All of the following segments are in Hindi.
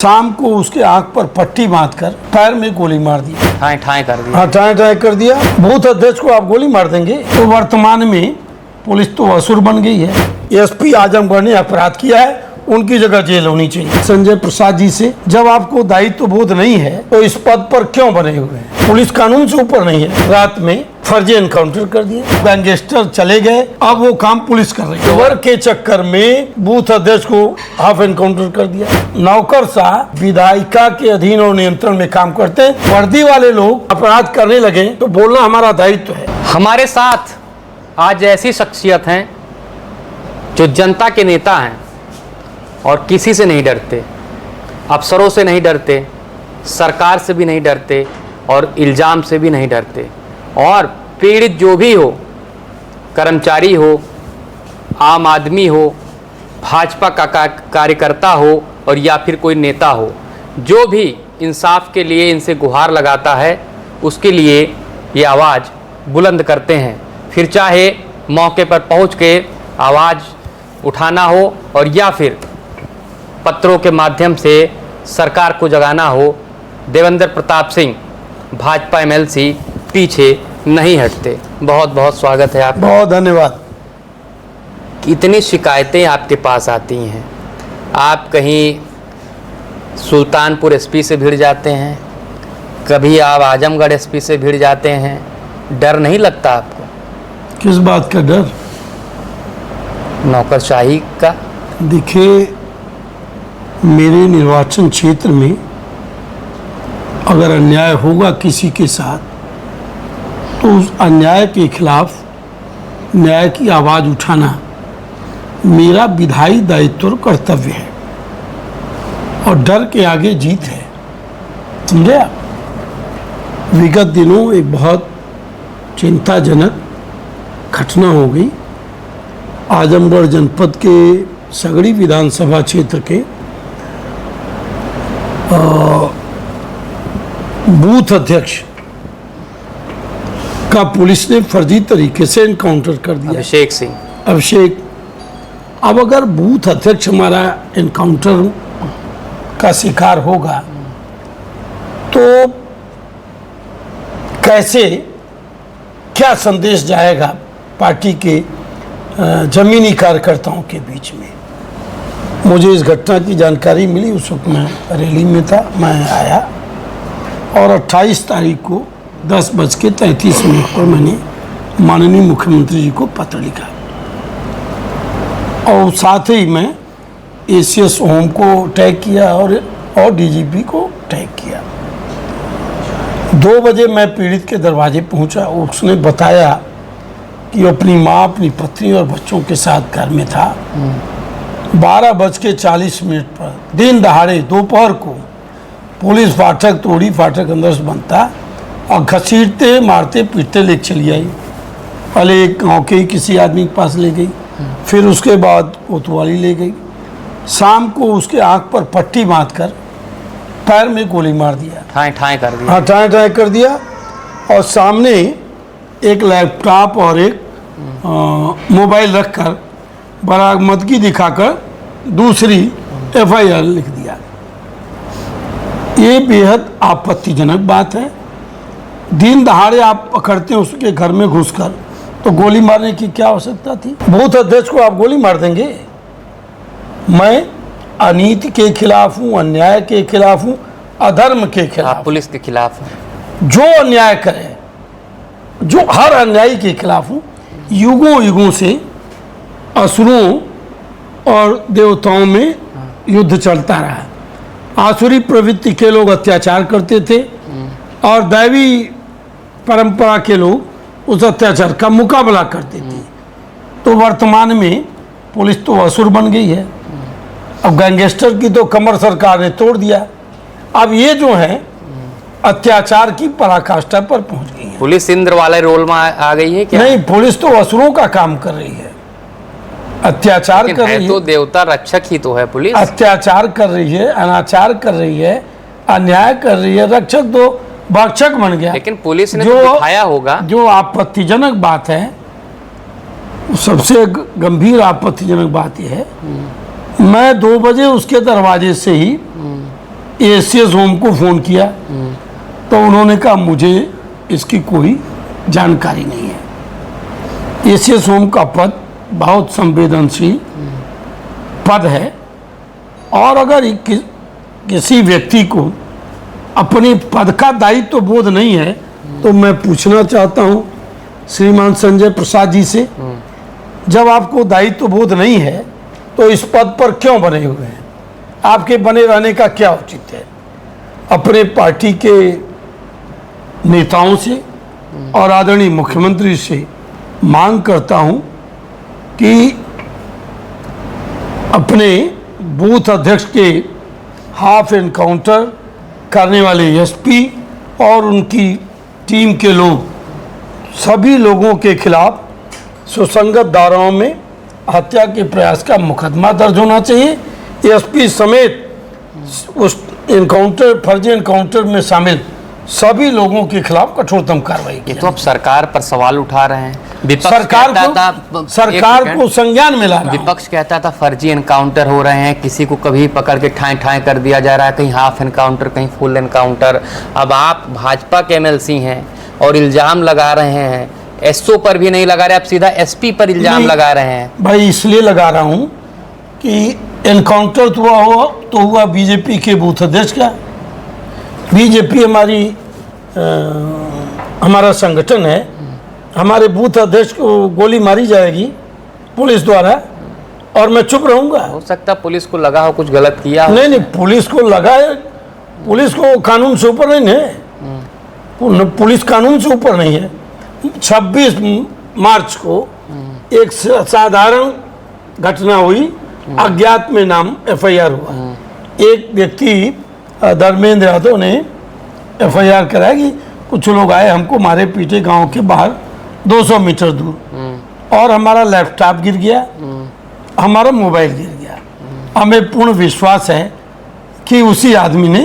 शाम को उसके आंख पर पट्टी बांधकर पैर में गोली मार दी। ठाए ठाए कर दिया। हाँ, ठाए ठाए कर दिया। बूथ अध्यक्ष को आप गोली मार देंगे? तो वर्तमान में पुलिस तो असुर बन गई है। एसपी आजमगढ़ ने अपराध किया है, उनकी जगह जेल होनी चाहिए। संजय प्रसाद जी से, जब आपको दायित्व बोध नहीं है तो इस पद पर क्यों बने हुए हैं? पुलिस कानून से ऊपर नहीं है। रात में फर्जी एनकाउंटर कर दिया, गैंगस्टर चले गए, अब वो काम पुलिस कर रही है। खबर के चक्कर में बूथ अध्यक्ष को हाफ एनकाउंटर कर दिया। नौकरशाह विधायिका के अधीन और नियंत्रण में काम करते हैं। वर्दी वाले लोग अपराध करने लगे तो बोलना हमारा दायित्व है। हमारे साथ आज ऐसी शख्सियत हैं जो जनता के नेता हैं और किसी से नहीं डरते, अफसरों से नहीं डरते, सरकार से भी नहीं डरते और इल्ज़ाम से भी नहीं डरते। और पीड़ित जो भी हो, कर्मचारी हो, आम आदमी हो, भाजपा का कार्यकर्ता हो और या फिर कोई नेता हो, जो भी इंसाफ के लिए इनसे गुहार लगाता है, उसके लिए ये आवाज़ बुलंद करते हैं। फिर चाहे मौके पर पहुंच के आवाज़ उठाना हो और या फिर पत्रों के माध्यम से सरकार को जगाना हो, देवेंद्र प्रताप सिंह भाजपा एमएलसी पीछे नहीं हटते। बहुत बहुत स्वागत है आपका। बहुत धन्यवाद। इतनी शिकायतें आपके पास आती हैं, आप कहीं सुल्तानपुर एसपी से भिड़ जाते हैं, कभी आप आजमगढ़ एसपी से भिड़ जाते हैं, डर नहीं लगता आपको? किस बात का डर? नौकरशाही का। देखिए, मेरे निर्वाचन क्षेत्र में अगर अन्याय होगा किसी के साथ तो उस अन्याय के खिलाफ न्याय की आवाज़ उठाना मेरा विधायी दायित्व और कर्तव्य है, और डर के आगे जीत है। समझे आप? विगत दिनों एक बहुत चिंताजनक घटना हो गई। आजमगढ़ जनपद के सगड़ी विधानसभा क्षेत्र के बूथ अध्यक्ष का पुलिस ने फर्जी तरीके से एनकाउंटर कर दिया। अभिषेक सिंह। अभिषेक, अब अगर बूथ अध्यक्ष हमारा एनकाउंटर का शिकार होगा तो कैसे, क्या संदेश जाएगा पार्टी के जमीनी कार्यकर्ताओं के बीच में? मुझे इस घटना की जानकारी मिली, उस वक्त मैं रैली में था, मैं आया और 28 तारीख को 10:33 पर मैंने माननीय मुख्यमंत्री जी को पत्र लिखा और साथ ही मैं एसीएस होम को टैग किया और डीजीपी को टैग किया। 2 बजे मैं पीड़ित के दरवाजे पहुंचा। उसने बताया कि अपनी माँ, अपनी पत्नी और बच्चों के साथ घर में था। 12:40 पर दिन दहाड़े दोपहर को पुलिस फाटक तोड़ी, फाटक अंदर से बनता और घसीटते, मारते, पीटते ले चली आई। पहले एक गाँव के ही किसी आदमी के पास ले गई, फिर उसके बाद कोतवाली ले गई। शाम को उसके आंख पर पट्टी बांधकर पैर में गोली मार दिया। ठाए ठाए कर दिया। हाँ, ठाए ठाए कर दिया। और सामने एक लैपटॉप और एक मोबाइल रखकर बरामदगी दिखाकर दूसरी एफआईआर लिख दिया। ये बेहद आपत्तिजनक बात है। दिन दहाड़े आप पकड़ते हैं उसके घर में घुसकर, तो गोली मारने की क्या आवश्यकता थी? बूथ अध्यक्ष को आप गोली मार देंगे? मैं अनीति के खिलाफ हूँ, अन्याय के खिलाफ हूँ, अधर्म के खिलाफ, पुलिस के खिलाफ है। जो अन्याय करे, जो हर अन्यायी के खिलाफ हूँ। युगों युगों से असुरों और देवताओं में युद्ध चलता रहा है। आसुरी प्रवृत्ति के लोग अत्याचार करते थे और दैवी परंपरा के लोग उस अत्याचार का मुकाबला करते थे। तो वर्तमान में पुलिस तो असुर बन गई है। अब गैंगस्टर की तो कमर सरकार ने तोड़ दिया। अब ये जो है अत्याचार की पराकाष्ठा पर पहुंच गई है। पुलिस इंद्र वाले रोल में आ गई है क्या? नहीं, पुलिस तो असुरों का काम कर रही है, अत्याचार कर रही है। तो देवता रक्षक ही तो है पुलिस। अत्याचार कर रही है, अनाचार कर रही है, अन्याय कर रही है। रक्षक तो भक्षक बन गया। लेकिन पुलिस ने तो दिखाया होगा। जो आपत्तिजनक बात है, सबसे गंभीर आपत्तिजनक बात यह है, मैं 2 बजे उसके दरवाजे से ही एसीएस होम को फ़ोन किया तो उन्होंने कहा मुझे इसकी कोई जानकारी नहीं है। एसीएस होम का पद बहुत संवेदनशील पद है और अगर किसी व्यक्ति को अपने पद का दायित्व तो बोध नहीं है तो मैं पूछना चाहता हूं श्रीमान संजय प्रसाद जी से, जब आपको दायित्व तो बोध नहीं है तो इस पद पर क्यों बने हुए हैं? आपके बने रहने का क्या औचित्य है? अपने पार्टी के नेताओं से और आदरणीय मुख्यमंत्री से मांग करता हूं कि अपने बूथ अध्यक्ष के हाफ एनकाउंटर करने वाले एसपी और उनकी टीम के लोग सभी लोगों के खिलाफ सुसंगत धाराओं में हत्या के प्रयास का मुकदमा दर्ज होना चाहिए। एसपी समेत उस एनकाउंटर फर्जी एनकाउंटर में शामिल सभी लोगों के खिलाफ कठोरतम कार्रवाई की। तो अब सरकार पर सवाल उठा रहे हैं। विपक्ष सरकार को संज्ञान में लाना। विपक्ष कहता था फर्जी एनकाउंटर हो रहे हैं, किसी को कभी पकड़ के ठाए ठाए कर दिया जा रहा है, कहीं हाफ एनकाउंटर कहीं फुल एनकाउंटर। अब आप भाजपा के एमएलसी हैं और इल्जाम लगा रहे हैं, एसओ पर भी नहीं लगा रहे, आप सीधा एसपी पर इल्जाम लगा रहे हैं। भाई इसलिए लगा रहा हूं कि एनकाउंटर तो हुआ बीजेपी के बूथ अध्यक्ष का। बीजेपी हमारा संगठन है, हमारे बूथ अध्यक्ष को गोली मारी जाएगी पुलिस द्वारा और मैं चुप रहूंगा? हो सकता है पुलिस को लगा हो कुछ गलत किया हो। नहीं, पुलिस को लगा है, पुलिस को कानून से ऊपर नहीं है, पुलिस कानून से ऊपर नहीं है। 26 मार्च को एक साधारण घटना हुई, अज्ञात में नाम एफआईआर हुआ। एक व्यक्ति धर्मेंद्र यादव ने एफआईआर कराया कि कुछ लोग आए हमको मारे पीटे गांव के बाहर 200 मीटर दूर और हमारा लैपटॉप गिर गया, हमारा मोबाइल गिर गया। हमें पूर्ण विश्वास है कि उसी आदमी ने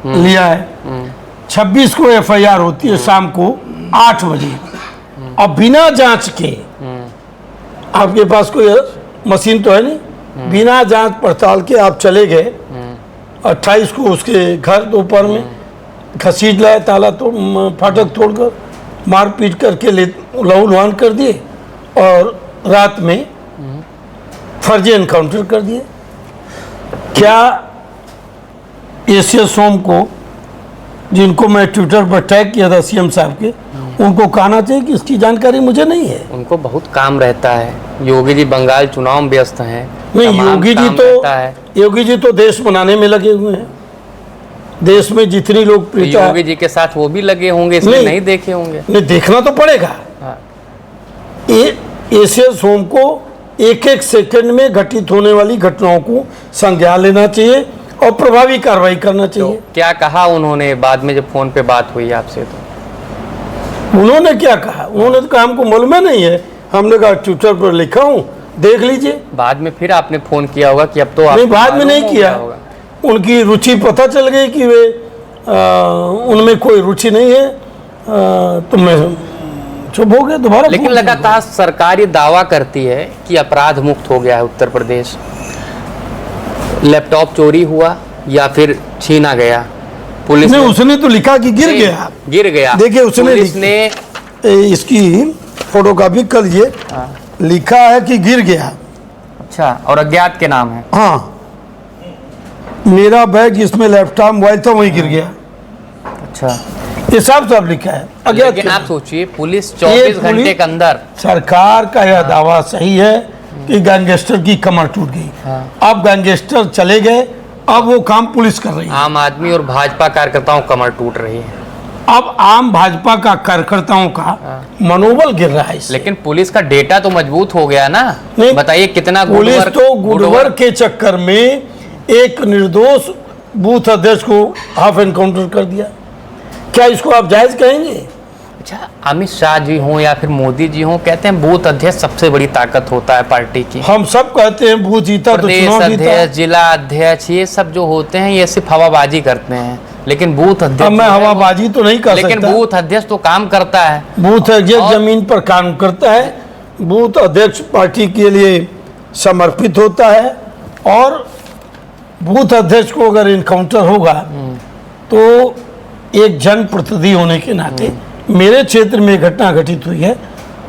लिया है। 26 को एफआईआर होती है शाम को 8 बजे। अब बिना जांच के, आपके पास कोई मशीन तो है नहीं, बिना जांच पड़ताल के आप चले गए। 28 को उसके घर दोपहर में घसीट लाया, ताला तो फाटक तोड़कर मारपीट करके लहूलुहान कर दिए और रात में फर्जी एनकाउंटर कर दिए। क्या एसीएस होम को, जिनको मैं ट्विटर पर टैग किया था सीएम साहब के, उनको कहना चाहिए कि इसकी जानकारी मुझे नहीं है? उनको बहुत काम रहता है। योगी जी बंगाल चुनाव में व्यस्त हैं। नहीं, योगी जी तो देश बनाने में लगे हुए हैं। देश में जितनी लोकप्रियता, योगी जी के साथ वो भी लगे होंगे, इसलिए नहीं देखे होंगे। नहीं, देखना तो पड़ेगा। एसीएस होम को एक एक सेकंड में घटित होने वाली घटनाओं को संज्ञान लेना चाहिए और प्रभावी कार्रवाई करना चाहिए। तो क्या कहा उन्होंने बाद में जब फोन पे बात हुई आपसे? तो उन्होंने क्या कहा? उन्होंने तो कहा हमको मालूम नहीं है। हमने कहा ट्विटर पर लिखा हूँ, देख लीजिए। बाद में फिर आपने फोन किया होगा कि अब तो नहीं, बाद में नहीं किया। उनकी रुचि पता चल गई कि वे उनमें कोई रुचि नहीं है, तो मैं चुप हो गया। दोबारा लेकिन लगातार सरकार ये दावा करती है कि अपराध मुक्त हो गया है उत्तर प्रदेश। लैपटॉप चोरी हुआ या फिर छीना गया, पुलिस ने उसने तो लिखा कि गिर गया। देखिए उसने इसकी फोटोकॉपी कर लीजिए, लिखा है कि गिर गया। अच्छा, और अज्ञात के नाम है। हाँ, मेरा बैग इसमें लैपटॉप मोबाइल था, वहीं गिर गया। अच्छा, ये सब लिखा है अज्ञात। लेकिन आप सोचिए पुलिस 24 घंटे के अंदर, सरकार का यह दावा सही है कि गैंगस्टर की कमर टूट गई। अब गैंगस्टर चले गए, अब वो काम पुलिस कर रही है। आम आदमी और भाजपा कार्यकर्ताओं कमर टूट रही है। अब आम भाजपा का कार्यकर्ताओं का मनोबल गिर रहा है। लेकिन पुलिस का डेटा तो मजबूत हो गया ना। नहीं, बताइए कितना पुलिस तो गुडवर्क के चक्कर में एक निर्दोष बूथ अध्यक्ष को हाफ एनकाउंटर कर दिया। क्या इसको आप जायज कहेंगे? अच्छा, अमित शाह जी हों या फिर मोदी जी हों, कहते हैं बूथ अध्यक्ष सबसे बड़ी ताकत होता है पार्टी की। हम सब कहते हैं बूथ जीता तो चुनाव जीता। अध्यक्ष, जिला अध्यक्ष, ये सब जो होते हैं ये सिर्फ हवाबाजी करते हैं। लेकिन बूथ अध्यक्ष, मैं हवाबाजी तो नहीं कर सकता, लेकिन बूथ अध्यक्ष तो काम करता है। बूथ अध्यक्ष जमीन पर काम करता है। बूथ अध्यक्ष पार्टी के लिए समर्पित होता है और बूथ अध्यक्ष को अगर इनकाउंटर होगा तो एक जनप्रतिनिधि होने के नाते मेरे क्षेत्र में घटना घटित हुई है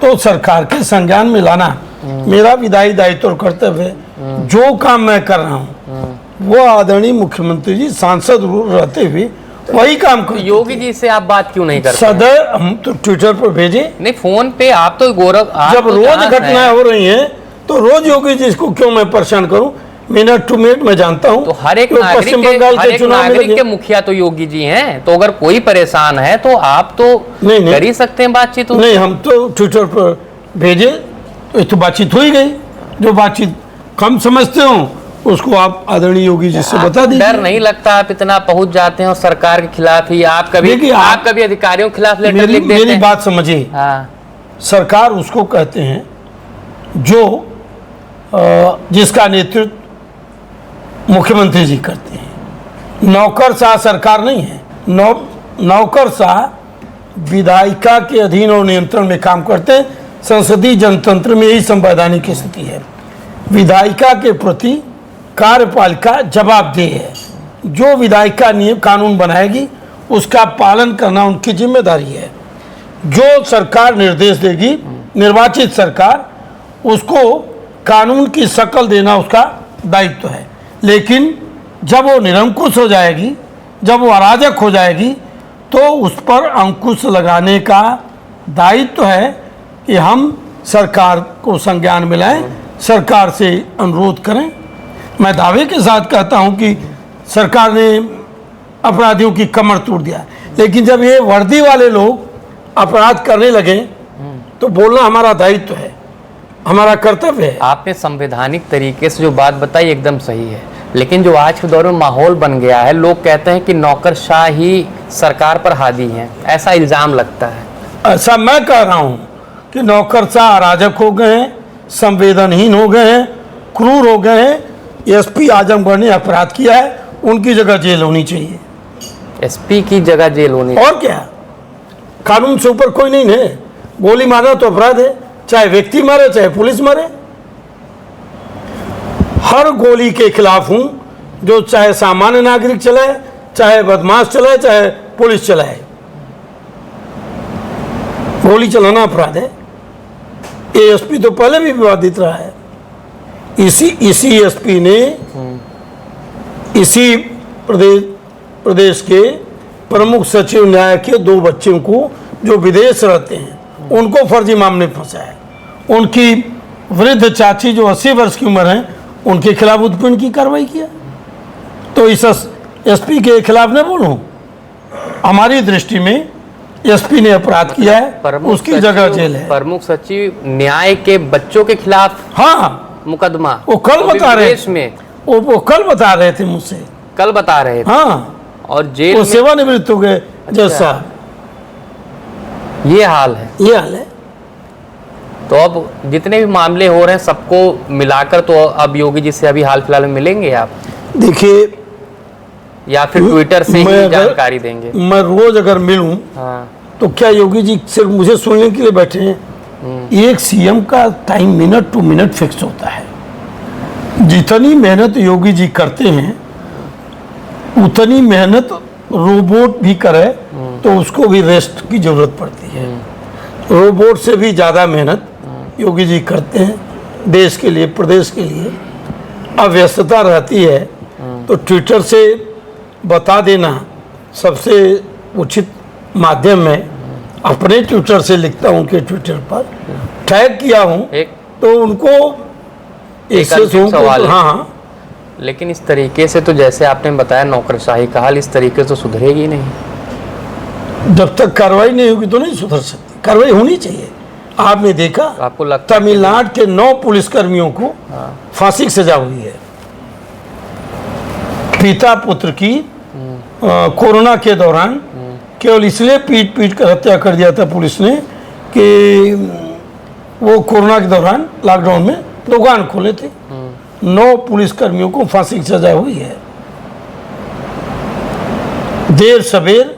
तो सरकार के संज्ञान में लाना मेरा विधायी दायित्व और कर्तव्य है। जो काम मैं कर रहा हूँ वो आदरणीय मुख्यमंत्री जी सांसद रहते हुए वही काम कर। योगी जी से आप बात क्यों नहीं करते? सदैव हम तो ट्विटर पर भेजे, नहीं फोन पे आप तो गौरव, आप जब तो रोज जहाँ घटनाएं हैं, हो रही हैं तो रोज योगी जी को क्यों मैं परेशान करूं? मिनट टू मिनट मैं जानता हूं तो हर एक कि नागरिक पश्चिम बंगाल के चुनाव में नागरिक लगे। के मुखिया तो योगी जी हैं, तो अगर कोई परेशान है तो आप तो नहीं। कर ही सकते हैं बातचीत। नहीं, हम तो ट्विटर पर भेजे तो ये तो बातचीत हो ही गई। जो बातचीत कम समझते हो उसको आप आदरणीय योगी जी से बता दीजिए। डर नहीं लगता आप इतना पहुंच जाते हैं और सरकार के खिलाफ ही आप देखिए, कभी अधिकारियों के खिलाफ लेटर लिख देते मेरी हैं? बात समझिए। हाँ, सरकार उसको कहते हैं जो जिसका नेतृत्व मुख्यमंत्री जी करते हैं। नौकरशाह सरकार नहीं है। नौकरशाह विधायिका के अधीन और नियंत्रण में काम करते हैं। संसदीय जनतंत्र में यही संवैधानिक स्थिति है। विधायिका के प्रति कार्यपालिका जवाबदेह है। जो विधायिका नियम कानून बनाएगी उसका पालन करना उनकी जिम्मेदारी है। जो सरकार निर्देश देगी, निर्वाचित सरकार, उसको कानून की शक्ल देना उसका दायित्व है। लेकिन जब वो निरंकुश हो जाएगी, जब वो अराजक हो जाएगी तो उस पर अंकुश लगाने का दायित्व है कि हम सरकार को संज्ञान में लाएं, सरकार से अनुरोध करें। मैं दावे के साथ कहता हूं कि सरकार ने अपराधियों की कमर तोड़ दिया, लेकिन जब ये वर्दी वाले लोग अपराध करने लगे तो बोलना हमारा दायित्व है, हमारा कर्तव्य है। आपने संवैधानिक तरीके से जो बात बताई एकदम सही है, लेकिन जो आज के दौर में माहौल बन गया है, लोग कहते हैं कि नौकरशाह ही सरकार पर हावी हैं, ऐसा इल्जाम लगता है। ऐसा मैं कह रहा हूं कि नौकरशाह अराजक हो गए हैं, संवेदनहीन हो गए हैं, क्रूर हो गए हैं। एसपी आजमगढ़ ने अपराध किया है, उनकी जगह जेल होनी चाहिए। एसपी की जगह जेल होनी और क्या, कानून से ऊपर कोई नहीं है। गोली मारना तो अपराध है, चाहे व्यक्ति मारे चाहे पुलिस मारे। हर गोली के खिलाफ हूं, जो चाहे सामान्य नागरिक चलाए, चाहे बदमाश चलाए, चाहे पुलिस चलाए। गोली चलाना अपराध है। एएसपी तो पहले भी विवादित रहा है। इसी एसपी ने इसी प्रदेश के प्रमुख सचिव न्याय के 2 बच्चों को जो विदेश रहते हैं उनको फर्जी मामले में फंसाया। उनकी वृद्ध चाची जो 80 वर्ष की उम्र है उनके खिलाफ उत्पीड़न की कार्रवाई किया। तो इस एसपी के खिलाफ न बोलूं, हमारी दृष्टि में एसपी ने अपराध किया है, उसकी जगह जेल है। प्रमुख सचिव न्याय के बच्चों के खिलाफ हाँ मुकदमा वो कल बता रहे विदेश में, वो कल बता रहे थे मुझसे। कल बता रहे थे। हाँ, और जेल वो में सेवानिवृत्त हो गए जज साहब। ये हाल है। ये हाल है। तो अब जितने भी मामले हो रहे हैं सबको मिलाकर तो अब योगी जी से अभी हाल फिलहाल में मिलेंगे आप, देखिए, या फिर ट्विटर से ही जानकारी देंगे? मैं रोज अगर मिलूं हाँ, तो क्या योगी जी सिर्फ मुझे सुनने के लिए बैठे हैं? एक सीएम का time minute to minute fix होता है। जितनी मेहनत योगी जी करते हैं उतनी मेहनत रोबोट भी करे तो उसको भी रेस्ट की जरूरत पड़ती है। रोबोट से भी ज़्यादा मेहनत योगी जी करते हैं देश के लिए, प्रदेश के लिए। अब व्यस्तता रहती है तो ट्विटर से बता देना सबसे उचित माध्यम है। अपने ट्विटर से लिखता हूँ, उनके ट्विटर पर टैग किया हूँ तो उनको अंतिम सवाल है। हाँ, लेकिन इस तरीके से तो जैसे आपने बताया नौकरशाही का हाल, इस तरीके से तो सुधरेगी नहीं। जब तक कार्रवाई नहीं होगी तो नहीं सुधर सकती। कार्रवाई होनी चाहिए। आपने देखा आपको लगता है तमिलनाडु के 9 पुलिसकर्मियों को फांसी की सजा हुई है। पिता पुत्र की कोरोना के दौरान केवल इसलिए पीट पीट कर हत्या कर दिया था पुलिस ने कि वो कोरोना के दौरान लॉकडाउन में दुकान खोले थे। 9 पुलिसकर्मियों को फांसी की सजा हुई है। देर सवेर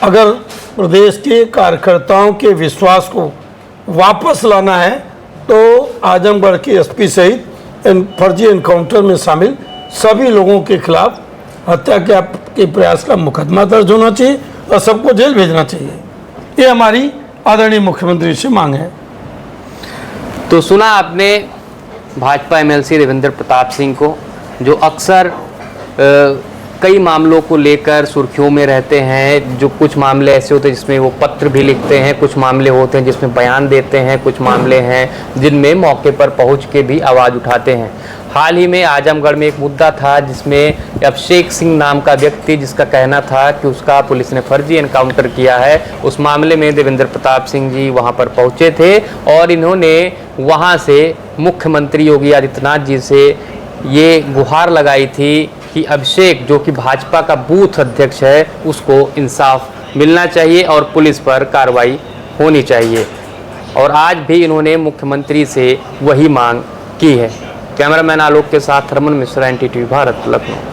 अगर प्रदेश के कार्यकर्ताओं के विश्वास को वापस लाना है तो आजमगढ़ के एसपी सहित फर्जी एनकाउंटर में शामिल सभी लोगों के खिलाफ हत्या के प्रयास का मुकदमा दर्ज होना चाहिए और सबको जेल भेजना चाहिए। ये हमारी आदरणीय मुख्यमंत्री से मांग है। तो सुना आपने भाजपा एमएलसी देवेंद्र प्रताप सिंह को, जो अक्सर कई मामलों को लेकर सुर्खियों में रहते हैं। जो कुछ मामले ऐसे होते हैं जिसमें वो पत्र भी लिखते हैं, कुछ मामले होते हैं जिसमें बयान देते हैं, कुछ मामले हैं जिनमें मौके पर पहुंच के भी आवाज़ उठाते हैं। हाल ही में आजमगढ़ में एक मुद्दा था जिसमें अभिषेक सिंह नाम का व्यक्ति, जिसका कहना था कि उसका पुलिस ने फर्जी एनकाउंटर किया है, उस मामले में देवेंद्र प्रताप सिंह जी वहां पर पहुंचे थे और इन्होंने वहां से मुख्यमंत्री योगी आदित्यनाथ जी से ये गुहार लगाई थी कि अभिषेक, जो कि भाजपा का बूथ अध्यक्ष है, उसको इंसाफ मिलना चाहिए और पुलिस पर कार्रवाई होनी चाहिए। और आज भी इन्होंने मुख्यमंत्री से वही मांग की है। कैमरामैन आलोक के साथ थर्मन मिश्रा, NTTV भारत, लखनऊ।